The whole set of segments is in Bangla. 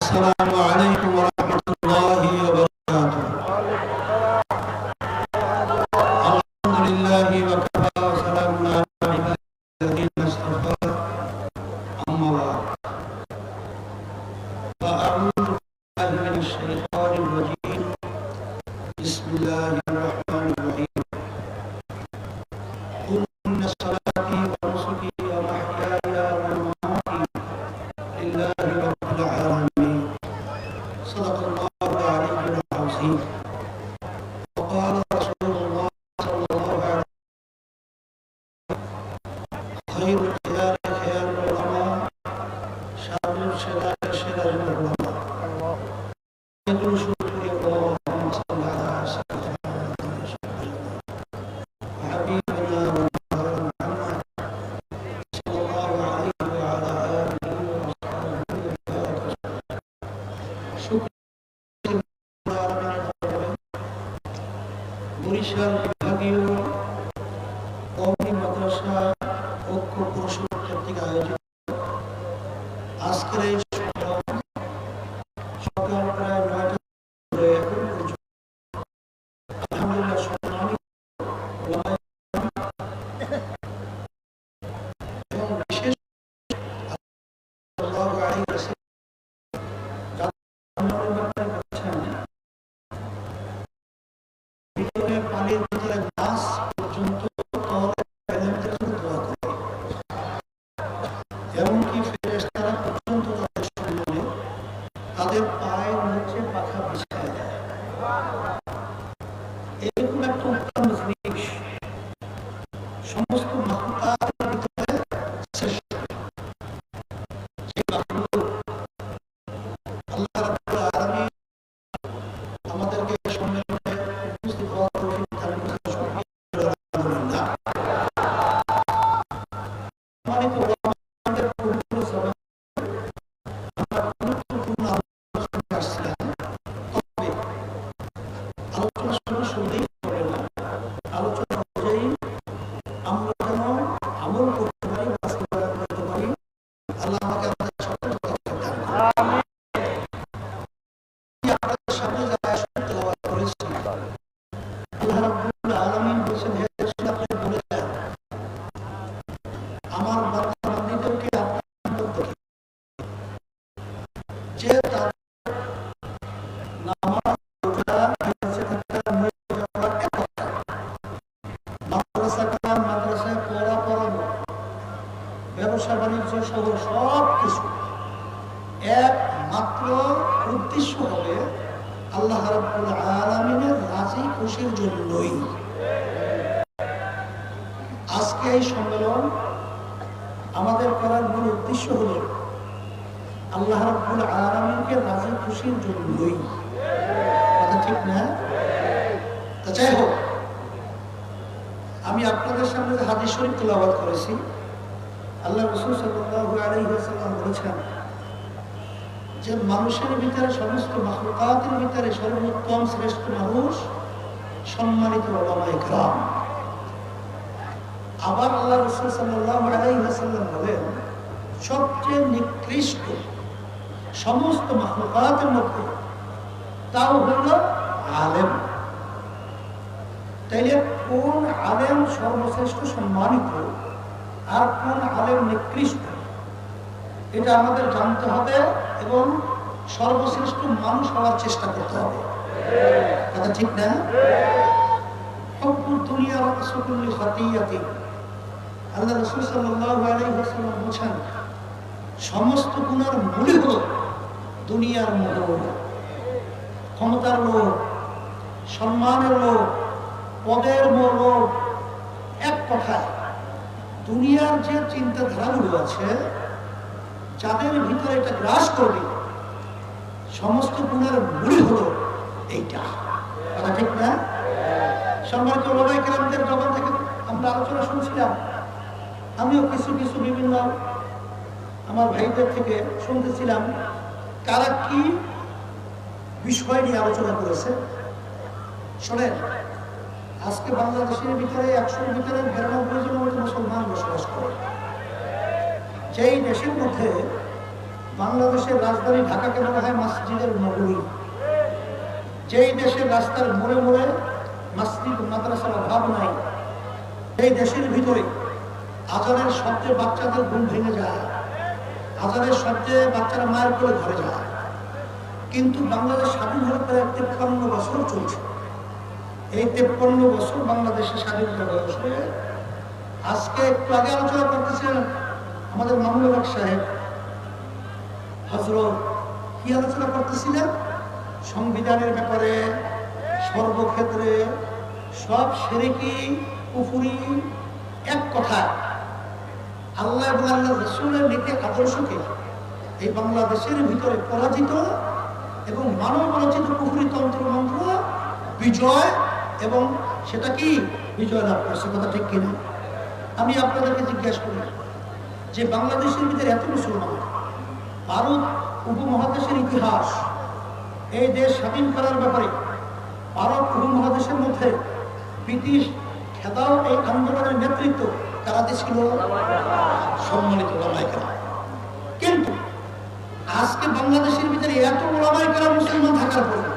السلام عليكم ورحمة الله وبركاته. الحمد لله وكفى وسلام على عباده الذين اصطفى. أما بعد فأعوذ بالله من الشيطان الرجيم. بسم الله الرحمن الرحيم. قل إن صلاتي ونسكي ومحياي ومماتي لله رب العالمين. صدق الله العلي العظيم. وقال رسول الله صلى الله عليه وسلم: خير الخيار خيار العلماء، شر الشرار شرار العلماء. يقول شكري اللهم صل على سيدنا وحبيبنا ومولانا محمد صلى الله عليه وعلى آله وصحبه وبارك. شكرا বরিশাল বিভাগীয় কওমি মাদ্রাসা ঐক্য পরিষদ কর্তৃক আয়োজিত আজকের এই সম্মেলন সকাল প্রায় ৯টা ধরে এখন পর্যন্ত আলহামদুলিল্লাহ সম্মানিত ওলামায়ে এবং বিশেষ সাল্লাল্লাহু আলাইহি ওয়াসাল্লাম জান্নাতের ব্যাপারে বলেছেন, ভিতরে পানির ভিতরে মাছ পর্যন্ত এলেমদের জন্য দোয়া করে, এমনকি ফেরেশতারা পর্যন্ত তাদের সম্মানে তাদের পায়ের নিচে পাখা বিছায় দেয়। এরকম একটা উত্তম জিনিস সমস্ত মাখলুকাতের ভিতরে শ্রেষ্ঠ। যে মাখলুক আল্লাহ রাব্বুল আলামিন আমাদেরকে সম্মেলনে উপস্থিত হওয়ার তৌফিক দান করেছেন। আলহামদুলিল্লাহ। সম্মানিত ওলামাদের পবিত্র জবান আমরা গুরুত্বপূর্ণ আলোচনা আসছিলাম, তবে আলোচনা শুনলেই হবে না, আলোচনা অনুযায়ী আমরা যেন আমল করতে পারি, বাস্তবায়ন করতে পারি। আল্লাহ আমাকে আমাদের সকলকে তৌফিক দান করুন। আপনাদের সামনে যারা আয়াত তেলাওয়াত করেছি, আল্লাহ রাব্বুল আলামিন বলেছেন, হে রাসূল আপনি বলে দেন আমার বান্দা বান্দীদেরকে আপনার নিকট যে তার নামাজ রোজা বেঁচে থাকা মরে যাওয়ার একটা মাদ্রাসায় পড়া পড়ানো ব্যবসা বাণিজ্য সহ সব কিছু একমাত্র উদ্দেশ্য হবে আল্লাহ রাব্বুল আলামিনের রাজি খুশির জন্যই। আজকে এই সম্মেলন আমাদের করার মূল উদ্দেশ্য হলো আল্লাহ রাব্বুল আলামিনকে রাজি খুশির জন্যই। কথা ঠিক না? তা যাই হোক, আমি আপনাদের সামনে যে হাদিস শরীফ তেলাওয়াত করেছি, আল্লাহ রাসূল সাল্লাল্লাহু আলাইহি ওয়াসাল্লাম বলেছেন যে মানুষের ভিতরে, সমস্ত মাখলুকাতের ভিতরে সর্বোত্তম শ্রেষ্ঠ মানুষ সম্মানিত ওলামায়ে কেরাম। আবার আল্লাহ রাসূল সাল্লাল্লাহু আলাইহি ওয়াসাল্লাম বলেন সবচেয়ে নিকৃষ্ট সমস্ত মাখলুকাতের মধ্যে তাও হলো আলেম। তাইলে কোন আলেম সর্বশ্রেষ্ঠ সম্মানিত আর কোন আলেম নিকৃষ্ট, এটা আমাদের জানতে হবে এবং সর্বশ্রেষ্ঠ মানুষ হওয়ার চেষ্টা করতে হবে। কথা ঠিক না? হুব্বুদ দুনিয়া রাসূল কুল্লি খাতিয়াতি। আল্লাহ রাসূল সাল্লাল্লাহু আলাইহি ওয়াসাল্লাম বলেছেন সমস্ত গুনার মূল হলো দুনিয়ার মোহ, ক্ষমতার লোভ, সম্মানের লোভ, পদের লোভ। এক কথায় দুনিয়ার যে চিন্তাধারাগুলো আছে, যাদের ভিতরে এটা গ্রাস করবে, সমস্ত গুণের মূল হলো এইটা। কথা ঠিক না? সম্মানিত ওলামায়ে কেরামদের জবান থেকে আমরা আলোচনা শুনছিলাম, আমিও কিছু কিছু বিভিন্ন আমার ভাইদের থেকে শুনতেছিলাম কারা কি বিষয় নিয়ে আলোচনা করেছে। শোনেন, আজকে বাংলাদেশের ভিতরে ১০০-এর ভিতরে ৯২ জনের মতো মুসলমান বসবাস করে। যেই দেশের মধ্যে বাংলাদেশের রাজধানী ঢাকাকে বলা হয় মসজিদের নগরী। যেই দেশের রাস্তার মোড়ে মোড়ে মসজিদ মাদ্রাসার অভাব নাই, এই দেশের ভিতরে আজানের শব্দে বাচ্চাদের ঘুম ভেঙে যায়, আজানের শব্দে বাচ্চারা মায়ের করে ঘরে যায়। কিন্তু বাংলাদেশ স্বাধীন হলে প্রায় 53 বছর চলছে। এই 53 বছর বাংলাদেশে স্বাধীনতা বয়সে আজকে একটু আগে আলোচনা করতেছিলেন আমাদের মামুনুল হক সাহেব হযরত, কি আলোচনা করতেছিলেন? সংবিধানের ব্যাপারে, সর্বক্ষেত্রে সব শিরকি কুফরি। এক কথা, আল্লাহ এবং আল্লাহ রাসূলের নীতি আদর্শকে এই বাংলাদেশের ভিতরে পরাজিত এবং মানব রচিত কুফরি তন্ত্র মন্ত্র বিজয়, এবং সেটা কি বিজয় লাভ করছে। কথা ঠিক কিনা? আমি আপনাদেরকে জিজ্ঞাসা করি যে বাংলাদেশের ভিতরে এত মুসলমান, ভারত উপমহাদেশের ইতিহাস, এই দেশ স্বাধীন করার ব্যাপারে ভারত উপমহাদেশের মধ্যে ব্রিটিশ খেদাও এই আন্দোলনের নেতৃত্ব কারা দিয়েছিল? সম্মানিত ওলামায়ে কেরাম। কিন্তু আজকে বাংলাদেশের ভিতরে এত ওলামায়ে কেরাম মুসলমান থাকার পরে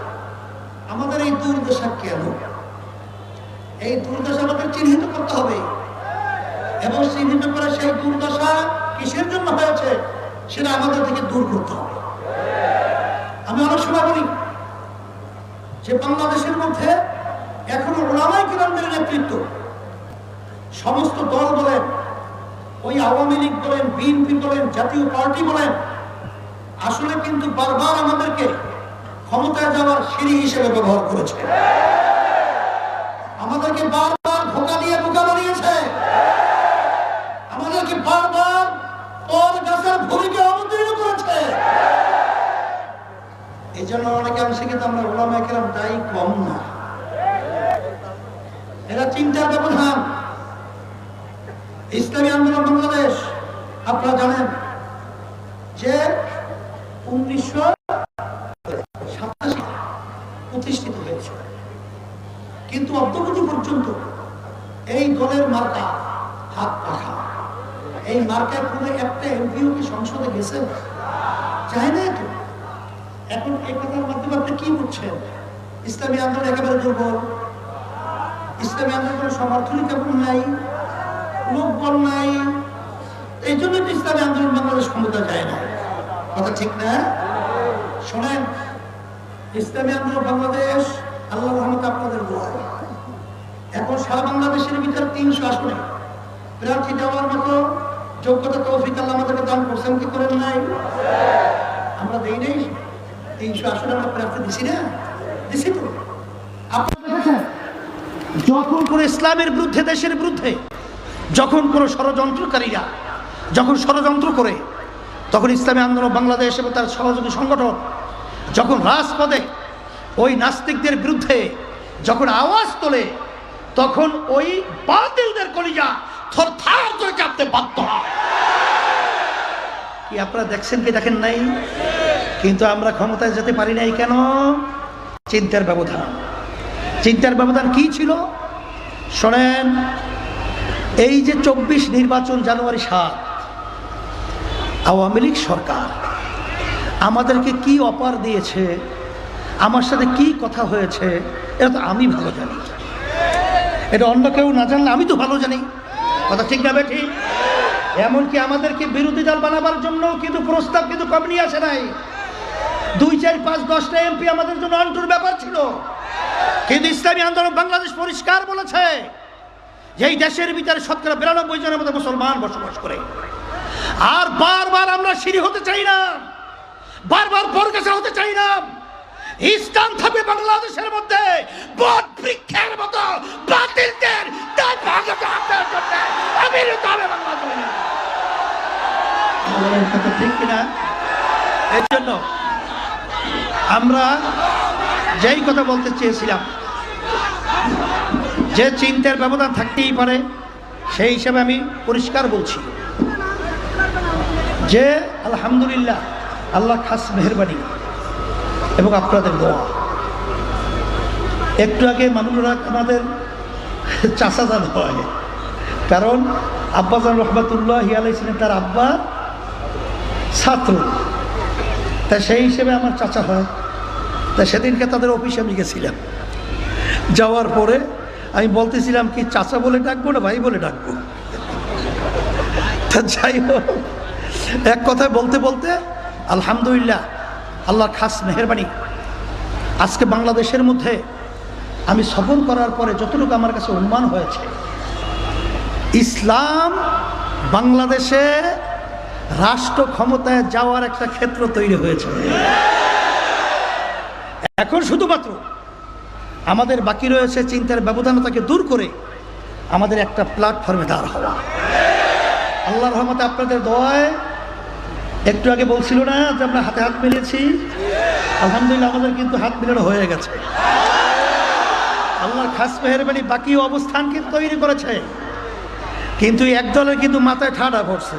আমাদের এই দুর্দশা কেন? এই দুর্দশা আমাদের চিহ্নিত করতে হবে, এবং চিহ্নিত করে সেই দুর্দশা কিসের জন্য হয়েছে সেটা আমাদের থেকে দূর করতে হবে। আমি অনেক সময় বলি যে বাংলাদেশের মধ্যে এখনো ওলামায়ে কেরামদের নেতৃত্ব সমস্ত দল বলেন, ওই আওয়ামী লীগ বলেন, বিএনপি বলেন, জাতীয় পার্টি বলেন, আসলে কিন্তু বারবার আমাদেরকে ক্ষমতায় যাওয়ার সিঁড়ি হিসেবে ব্যবহার করেছে। আমাদেরকে বারবার ধোঁকা দিয়ে বোকা বানিয়েছে, আমাদেরকে বারবার পর গাছের ভূমিকে অবতীর্ণ করেছে। এই জন্য অনেকে অংশে কিন্তু আমরা ওলামায়ে কেরাম তাই কম না, এরা চিন্তার ব্যবধান। ইসলামী আন্দোলন বাংলাদেশ আপনারা জানেন যে 1987 প্রতিষ্ঠিত হয়েছে, কিন্তু অদ্যবধি পর্যন্ত এই দলের মার্কা হাত পাখা। এই মার্কায় কোনো একটা এমপিও কি সংসদে গেছে? চায় না তো। এখন এই কথার মাধ্যমে আপনি কি বুঝছেন? ইসলামী আন্দোলন একেবারে দুর্বল, ইসলামী আন্দোলনের সমর্থনই কেমন নাই, লোকবল নাই। এই জন্য তো ইসলামী আন্দোলন বাংলাদেশ ক্ষমতা যায় না। কথা ঠিক না? শোনেন, ইসলামী আন্দোলন বাংলাদেশ আল্লাহর রহমতে আপনাদের দোয়ায় এখন সারা বাংলাদেশের ভিতরে 300 আসনে প্রার্থী দেওয়ার মতো যোগ্যতা তৌফিক আল্লাহ আমাদেরকে দান করছেন, কি করেন নাই? আমরা দেই নাই 300 আসনে আমরা প্রার্থী দিছি না? দিছি তো। আপনারা দেখেছেন যখন কোনো ইসলামের বিরুদ্ধে, দেশের বিরুদ্ধে যখন কোনো ষড়যন্ত্রকারীরা যখন ষড়যন্ত্র করে, তখন ইসলামী আন্দোলন বাংলাদেশ এবং তার সহযোগী সংগঠন যখন রাজপথে ওই নাস্তিকদের বিরুদ্ধে যখন আওয়াজ তোলে, তখন ওই বাতিলদের কলিজা থরথর করে কাঁপতে বাধ্য হয়। কি আপনারা দেখছেন কি দেখেন নাই? কিন্তু আমরা ক্ষমতায় যেতে পারি নাই কেন? চিন্তার ব্যবধান। চিন্তার ব্যবধান কি ছিল শোনেন, এই যে 24 নির্বাচন জানুয়ারি 7 আওয়ামী লীগ সরকার আমাদেরকে কি অফার দিয়েছে, আমার সাথে কি কথা হয়েছে, এটা তো আমি ভালো জানি। এটা অন্য কেউ না জানলে আমি তো ভালো জানি। কথা ঠিক না ঠিক? এমনকি আমাদেরকে বিরোধী দল বানাবার জন্য কিন্তু প্রস্তাব কিন্তু কম নিয়ে আসে নাই। 2, 4, 5, 10টা এমপি আমাদের জন্য অন্টুর ব্যাপার ছিল, কিন্তু ইসলামী আন্দোলন বাংলাদেশ পরিষ্কার বলেছে যে এই দেশের ভিতরে 92% জনের মধ্যে মুসলমান বসবাস করে। আর বারবার আমরা সিঁড়ি হতে চাই না, বারবার বরগাছা হতে চাই না। ইসলাম থাকবে বাংলাদেশের মধ্যে, বট বৃক্ষের মতো বাতিলদের দাঁত ভাঙাতে আপনার জন্য আবির্ভূত হবে বাংলাদেশ। ঠিক কিনা? এর জন্য আমরা যেই কথা বলতে চেয়েছিলাম যে চিন্তার ব্যবধান থাকতেই পারে, সেই হিসাবে আমি পরিষ্কার বলছি যে আলহামদুলিল্লাহ আল্লাহ খাস মেহরবানি এবং আপনাদের দোয়া। একটু আগে মানুষরা আমাদের চাচাজান হয়, কারণ আব্বাজান রহমাতুল্লাহি আলাইহি ছিলেন তার আব্বা ছাত্র, তা সেই হিসেবে আমার চাচা হয়। তা সেদিনকে তাদের অফিসে আমি গেছিলাম, যাওয়ার পরে আমি বলতেছিলাম কি চাচা বলে ডাকবো না ভাই বলে ডাকবো। তা যাই হোক, এক কথায় বলতে বলতে আলহামদুলিল্লাহ আল্লাহর খাস মেহেরবানি, আজকে বাংলাদেশের মধ্যে আমি সফর করার পরে যতটুকু আমার কাছে অনুমান হয়েছে, ইসলাম বাংলাদেশে রাষ্ট্র ক্ষমতায় যাওয়ার একটা ক্ষেত্র তৈরি হয়েছে। এখন শুধুমাত্র আমাদের বাকি রয়েছে চিন্তার ব্যবধানতাকে দূর করে আমাদের একটা প্ল্যাটফর্মে দাঁড় হওয়া। আল্লাহর রহমতে আপনাদের দোয়ায় একটু আগে বলছিল না যে আমরা হাতে হাত মিলিয়েছি, আলহামদুলিল্লাহ আমাদের কিন্তু হাত মিলানো হয়ে গেছে। আল্লাহর খাস মেহেরবানি বাকি অবস্থান কিন্তু তৈরি করেছে, কিন্তু এক দলের কিন্তু মাথায় ঠাডা পড়ছে।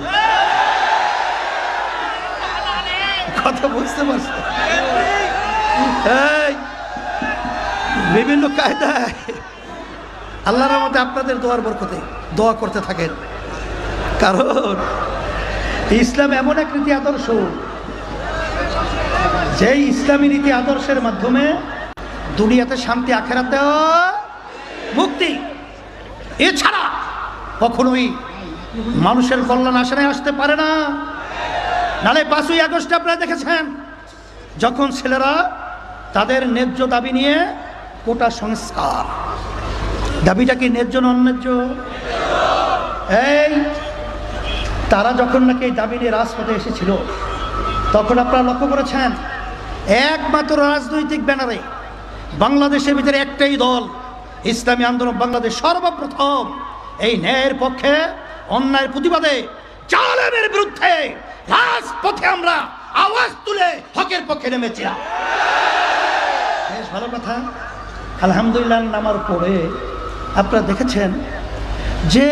কথা বুঝতে পারছে? বিভিন্ন কায়দায় আল্লাহর রহমতে আপনাদের দোয়ার বরকতে দোয়া করতে থাকেন, কারণ ইসলাম এমন এক নীতি আদর্শ, যে ইসলামী নীতি আদর্শের মাধ্যমে দুনিয়াতে শান্তি, আখেরাতেও মুক্তি। এছাড়া কখনোই মানুষের কল্যাণ আশায় আসতে পারে না। নালে 5ই আগস্ট আপনারা দেখেছেন, যখন ছেলেরা তাদের ন্যায্য দাবি নিয়ে কোটা সংস্কার, দাবিটা কি ন্যায্য না অন্যায্য? এই তারা যখন নাকি এই দাবি নিয়ে রাজপথে এসেছিল, তখন আপনারা লক্ষ্য করেছেন একমাত্র রাজনৈতিক ব্যানারে বাংলাদেশের ভিতরে একটাই দল, ইসলামী আন্দোলন বাংলাদেশ, সর্বপ্রথম এই ন্যায়ের পক্ষে, অন্যায়ের প্রতিবাদে, জালেমের বিরুদ্ধে রাজপথে আমরা আওয়াজ তুলে হকের পক্ষে নেমেছিলাম। বেশ ভালো কথা। আলহামদুলিল্লাহ নামার পরে আপনারা দেখেছেন যে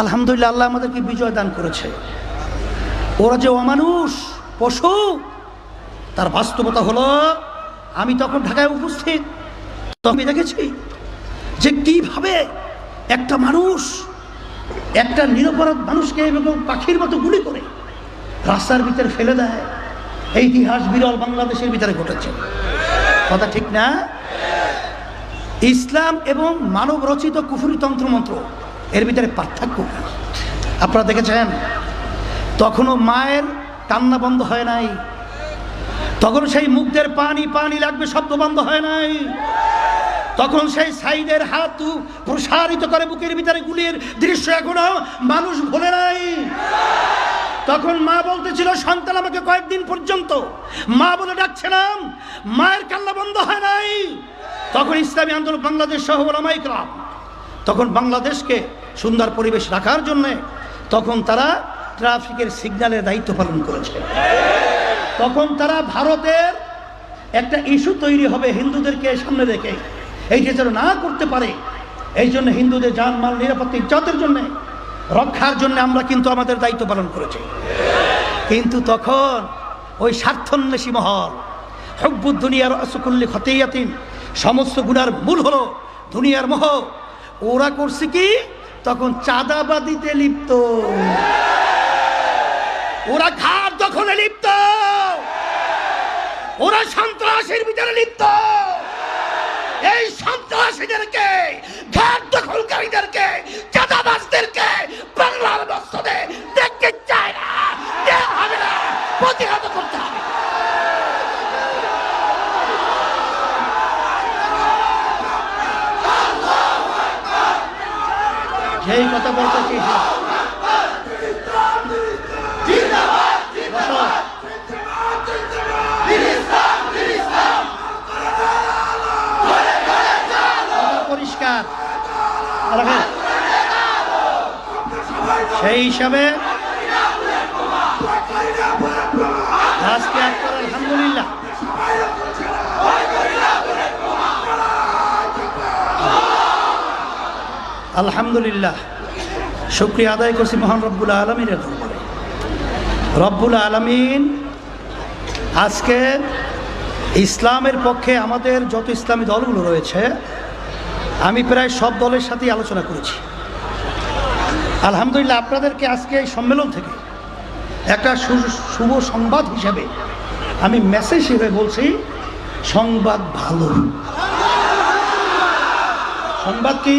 আলহামদুলিল্লাহ আল্লাহ আমাদেরকে বিজয় দান করেছে। ওরা যে অমানুষ, পশু, তার বাস্তবতা হলো, আমি তখন ঢাকায় উপস্থিত, আমি দেখেছি যে কিভাবে একটা মানুষ, একটা নিরপরাধ মানুষকে এবং পাখির মতো গুলি করে রাস্তার ভিতরে ফেলে দেয়। এই ইতিহাস বিরল বাংলাদেশের ভিতরে ঘটেছে। কথা ঠিক না? ইসলাম এবং মানব রচিত কুফরি তন্ত্রমন্ত্র, এর ভিতরে পার্থক্য আপনারা দেখেছেন। তখনও মায়ের কান্না বন্ধ হয় নাই, তখন সেই মুখদের পানি পানি লাগবে শব্দ বন্ধ হয় নাই, তখন সেই সাইদের হাত প্রসারিত করে বুকের ভিতরে গুলির দৃশ্য এখনো মানুষ ভোলে নাই। তখন মা বলতেছিল, সন্তান আমাকে কয়েকদিন পর্যন্ত মা বলে ডাকছিলাম, মায়ের কান্না বন্ধ হয় নাই। তখন ইসলামী আন্দোলন বাংলাদেশ সহ ওলামায়ে কেরাম তখন বাংলাদেশকে সুন্দর পরিবেশ রাখার জন্য তখন তারা ট্রাফিকের সিগন্যালের দায়িত্ব পালন করেছে। তখন তারা ভারতের একটা ইস্যু তৈরি হবে হিন্দুদেরকে সামনে রেখে, এইটা যেন না করতে পারে, এই জন্য হিন্দুদের জানমাল নিরাপত্তা ইজ্জতের জন্য রক্ষার জন্য আমরা কিন্তু আমাদের দায়িত্ব পালন করেছি। কিন্তু তখন ওই স্বার্থন্বেষী মহল, হুব্বুদ দুনিয়ার আসকুল্লি খতিয়াতিন, সমস্ত গুনার মূল হলো দুনিয়ার মোহ, ওরা করছে কি, তখন চাঁদাবাদিতে লিপ্ত, ওরা ঘাট দখলে লিপ্ত, ওরা সন্ত্রাসের ভিতরে লিপ্ত। এই সন্ত্রাসীদেরকে, ঘাট দখলকারীদেরকে, চাঁদাবাজদেরকে বাংলার মসজিদে দেখতে চায় না, দেয়া হবে না, প্রতিহত করতে হবে। যেই কথা বলতেছি পরিষ্কার, সেই হিসাবে আজকে আপনার আলহামদুলিল্লাহ আলহামদুলিল্লাহ শুকরিয়া আদায় করছি মহান রব্বুল আলমিনের দরবারে। রব্বুল আলমিন আজকে ইসলামের পক্ষে আমাদের যত ইসলামী দলগুলো রয়েছে, আমি প্রায় সব দলের সাথেই আলোচনা করেছি। আলহামদুলিল্লাহ আপনাদেরকে আজকে এই সম্মেলন থেকে একটা শুভ সংবাদ হিসেবে আমি মেসেজ হিসেবে বলছি, সংবাদ ভালো। সংবাদ কি?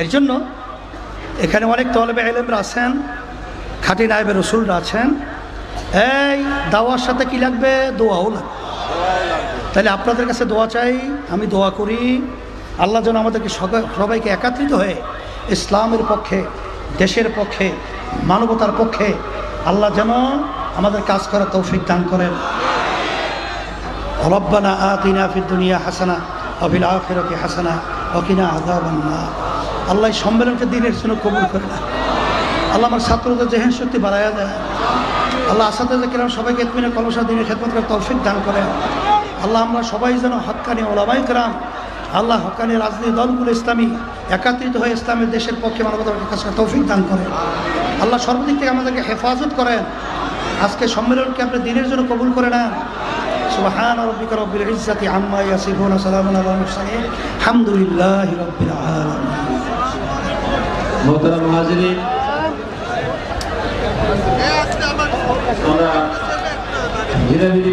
এর জন্য এখানে অনেক তলেবে ইলমরা আছেন, খাঁটি নায়েবে রসুলরা আছেন। এই দাওয়ার সাথে কি লাগবে? দোয়াও লাগবে। তাহলে আপনাদের কাছে দোয়া চাই, আমি দোয়া করি আল্লাহ যেন আমাদেরকে সবাইকে একত্রিত হয়ে ইসলামের পক্ষে, দেশের পক্ষে, মানবতার পক্ষে আল্লাহ যেন আমাদের কাজ করার তৌফিক দান করেন। রব্বানা আতিনা ফিদ দুনিয়া হাসানা ওয়া ফিল আখিরাতি হাসানা ওয়া কিনা আযাবান নার। আল্লাহ এই সম্মেলনকে দিনের জন্য কবুল করে না। আল্লাহ আমার ছাত্রদের জেহেন শক্তি বাড়াইয়া দেয়। আল্লাহ আসাতে কিরাম সবাইকে ইতমিনে কলসা দিনের খেদমত করার তৌফিক দান করেন। আল্লাহ আমরা সবাই যেন হক্কানি ওলামায়ে কেরাম, আল্লাহ হক্কানি রাজনীতি দলগুলো ইসলামী একত্রিত হয়ে ইসলামের দেশের পক্ষে মানবতার কাজ করার তৌফিক দান করেন। আল্লাহ সর্বদিক থেকে আমাদেরকে হেফাজত করেন। আজকে সম্মেলনকে আপনি দিনের জন্য কবুল করে নেন। সুবহান রাব্বিকা রব্বিল ইজ্জাতি আম্মা ইয়াসিফুন ওয়া সালামুন আলাল মুরসালিন আলহামদুলিল্লাহি রাব্বিল আলামিন। মোহতারাম হাজিরিন, আমরা ধীরে ধীরে